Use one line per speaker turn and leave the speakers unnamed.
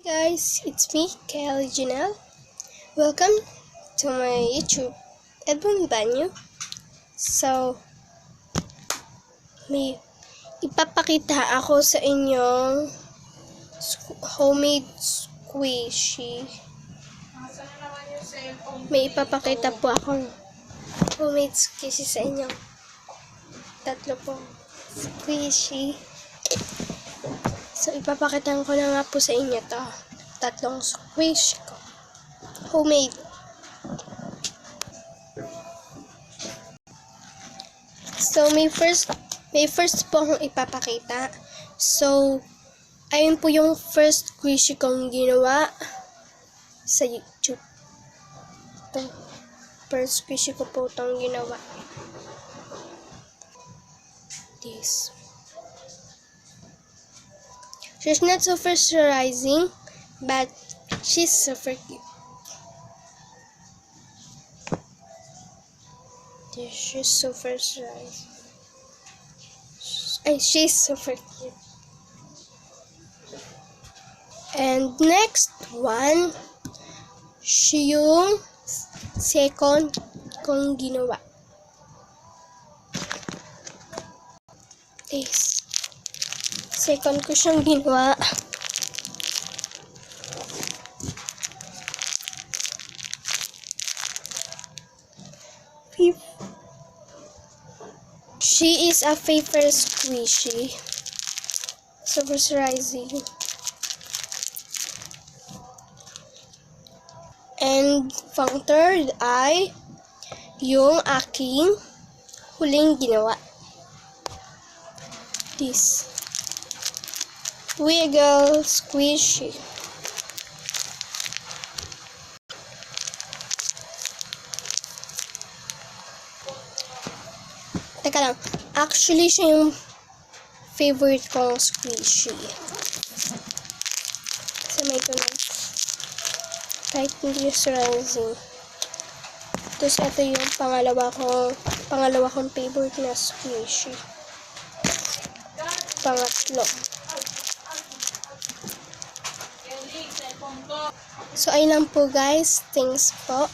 Guys, it's me, Kelly Janelle. Welcome to my YouTube, Edmund Banyo. So, may ipapakita ako sa inyong homemade squishy. May ipapakita po akong homemade squishy sa inyo. Tatlo po squishy. So, ipapakita ko na nga po sa inyo to. Tatlong squish ko. Homemade. So, may first po akong ipapakita. So, ayun po yung first squishy kong ginawa sa YouTube. Ito. First squishy ko po itong ginawa. This. She's not so pressurizing, but she's super cute. She's so pressurizing. She's super cute. And next one, siya yung second kong ginawa. This. Second ko siyang ginawa. She is a favorite squishy. Super rising. And pang third ay yung aking huling ginawa. This. Wiggle squishy. Teka lang. Actually, siya yung favorite kong squishy. Kasi may tunog. Kahit hindi rising. Tapos ito yung pangalawa kong favorite na squishy. Pangatlo. So, ayun lang po guys. Thanks po.